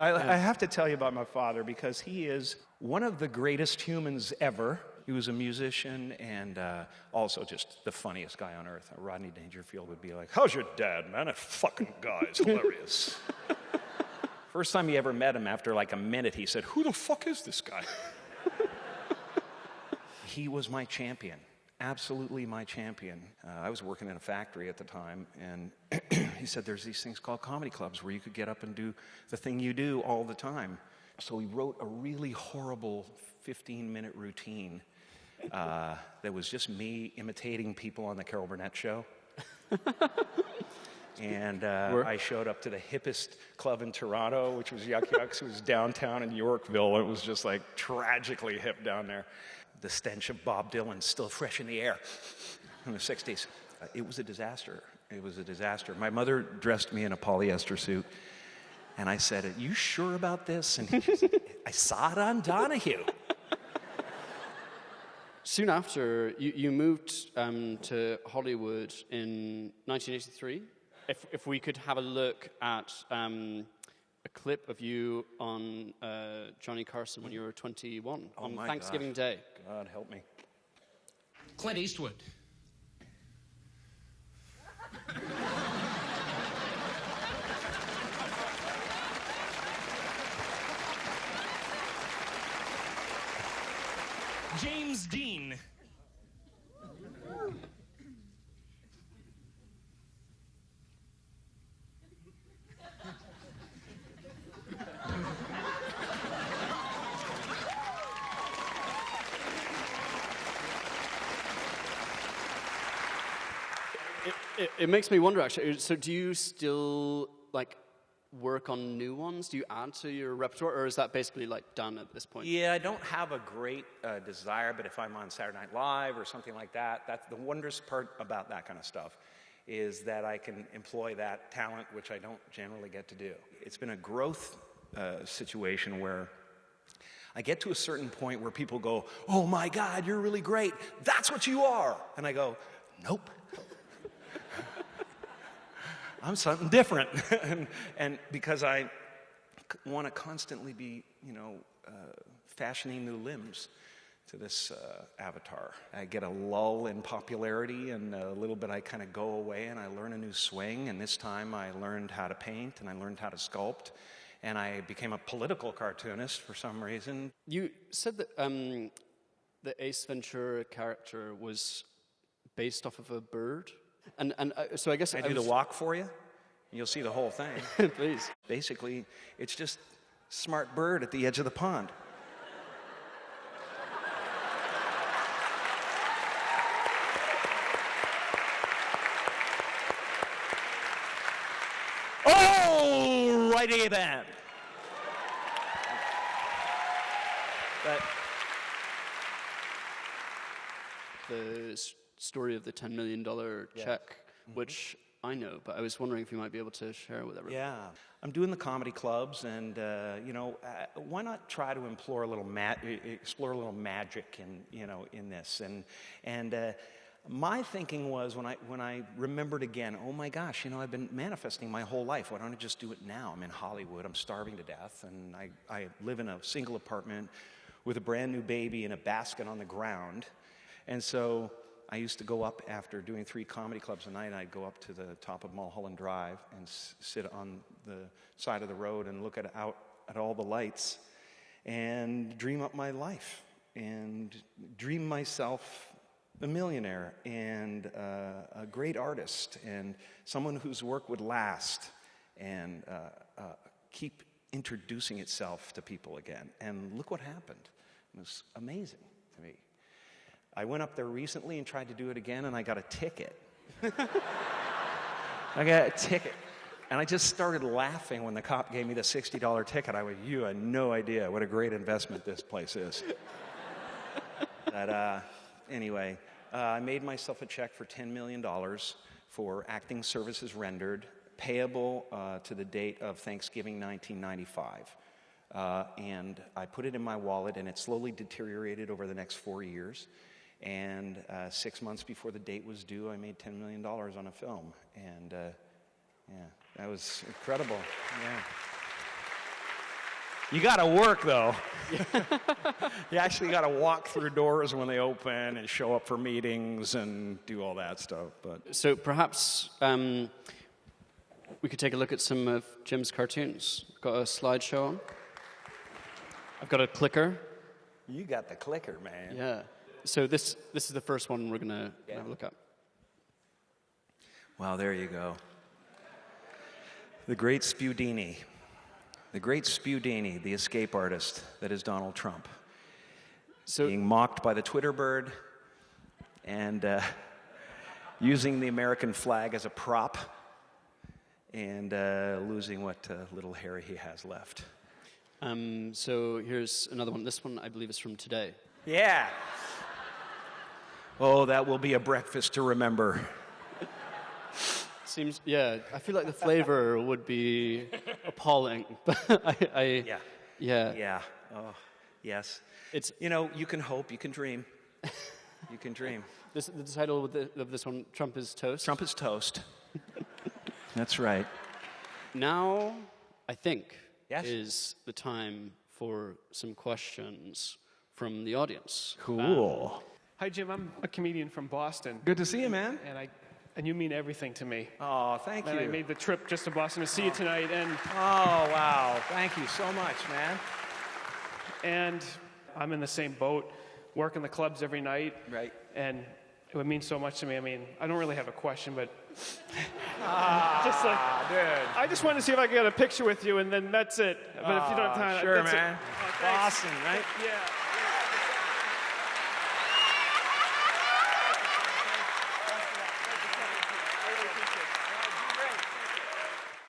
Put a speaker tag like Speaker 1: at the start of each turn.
Speaker 1: I have to tell you about my father because he is one of the greatest humans ever. He was a musician and also just the funniest guy on earth. Rodney Dangerfield would be like, "How's your dad, man? That fucking guy is hilarious." First time he ever met him, after like a minute, he said, "Who the fuck is this guy?" He was my champion, absolutely my champion. I was working in a factory at the time, and he said, "There's these things called comedy clubs where you could get up and do the thing you do all the time." So he wrote a really horrible 15-minute routine that was just me imitating people on the Carol Burnett show. And I showed up to the hippest club in Toronto, which was Yuck Yucks. It was downtown in Yorkville. It was just like tragically hip down there. The stench of Bob Dylan still fresh in the air in the 60s. It was a disaster. It was a disaster. My mother dressed me in a polyester suit, and I said, "Are you sure about this?" And she said, "I saw it on Donahue."
Speaker 2: Soon after, you moved to Hollywood in 1983. If we could have a look at a clip of you on Johnny Carson when you were 21 on Thanksgiving Day.
Speaker 1: God help me.
Speaker 3: Clint Eastwood. James Dean.
Speaker 2: It makes me wonder, actually. So do you still, like, work on new ones? Do you add to your repertoire, or is that basically, like, done at this point?
Speaker 1: Yeah, I don't have a great desire, but if I'm on Saturday Night Live or something like that, that's the wondrous part about that kind of stuff, is that I can employ that talent, which I don't generally get to do. It's been a growth situation where I get to a certain point where people go, "Oh my God, you're really great. That's what you are." And I go, "Nope. I'm something different." and because I want to constantly be, fashioning new limbs to this avatar. I get a lull in popularity, and a little bit I kind of go away and I learn a new swing, and this time I learned how to paint and I learned how to sculpt, and I became a political cartoonist for some reason.
Speaker 2: You said that the Ace Ventura character was based off of a bird? And so I guess
Speaker 1: I do the walk for you, and you'll see the whole thing.
Speaker 2: Please.
Speaker 1: Basically, it's just smart bird at the edge of the pond. Oh, righty then. But
Speaker 2: the story of the $10 million check, which I know, but I was wondering if you might be able to share with everyone.
Speaker 1: yeah, I'm doing the comedy clubs, and why not try to explore a little magic in this? And my thinking was when I remembered again, oh my gosh, I've been manifesting my whole life. Why don't I just do it now? I'm in Hollywood. I'm starving to death, and I live in a single apartment with a brand new baby in a basket on the ground, and so I used to go up after doing 3 comedy clubs a night, and I'd go up to the top of Mulholland Drive and sit on the side of the road and look out at all the lights and dream up my life and dream myself a millionaire and a great artist and someone whose work would last and keep introducing itself to people again. And look what happened. It was amazing to me. I went up there recently and tried to do it again, and I got a ticket. I got a ticket. And I just started laughing when the cop gave me the $60 ticket. I went, "You had no idea what a great investment this place is." But anyway, I made myself a check for $10 million for acting services rendered, payable to the date of Thanksgiving 1995. And I put it in my wallet, and it slowly deteriorated over the next 4 years. And 6 months before the date was due, I made $10 million on a film. And yeah, that was incredible. Yeah. You got to work, though. You actually got to walk through doors when they open and show up for meetings and do all that stuff. But
Speaker 2: So perhaps we could take a look at some of Jim's cartoons. Got a slideshow on. I've got a clicker.
Speaker 1: you got the clicker, man.
Speaker 2: Yeah. So this is the first one we're going to have a look at.
Speaker 1: Wow, there you go. The great Spudini. The great Spudini, the escape artist that is Donald Trump.
Speaker 2: So
Speaker 1: Being mocked by the Twitter bird and using the American flag as a prop and losing what little hair he has left.
Speaker 2: so here's another one. This one, I believe, is from today.
Speaker 1: Yeah. Oh, that will be a breakfast to remember.
Speaker 2: Seems, yeah, I feel like the flavor would be appalling. But yeah.
Speaker 1: Yeah. Oh, yes.
Speaker 2: It's
Speaker 1: You can hope, you can dream. You can dream.
Speaker 2: the title of this one, Trump is Toast.
Speaker 1: Trump is toast. That's right.
Speaker 2: Now, I think,
Speaker 1: Yes.
Speaker 2: is the time for some questions from the audience.
Speaker 1: Cool.
Speaker 4: Hi, Jim. I'm a comedian from Boston,
Speaker 1: Good to see you, man.
Speaker 4: and you mean everything to me.
Speaker 1: Oh, thank
Speaker 4: And I
Speaker 1: you.
Speaker 4: made the trip just to Boston to see you tonight,
Speaker 1: Oh, wow. Thank you so much, man.
Speaker 4: and I'm in the same boat, working the clubs every night,
Speaker 1: Right.
Speaker 4: and it would mean so much to me. I mean, I don't really have a question, but
Speaker 1: Dude.
Speaker 4: I just wanted to see if I could get a picture with you, and then that's it. But if you don't have time,
Speaker 1: Sure,
Speaker 4: that's
Speaker 1: man.
Speaker 4: it. Oh, thanks.
Speaker 1: Boston, right?
Speaker 4: Yeah.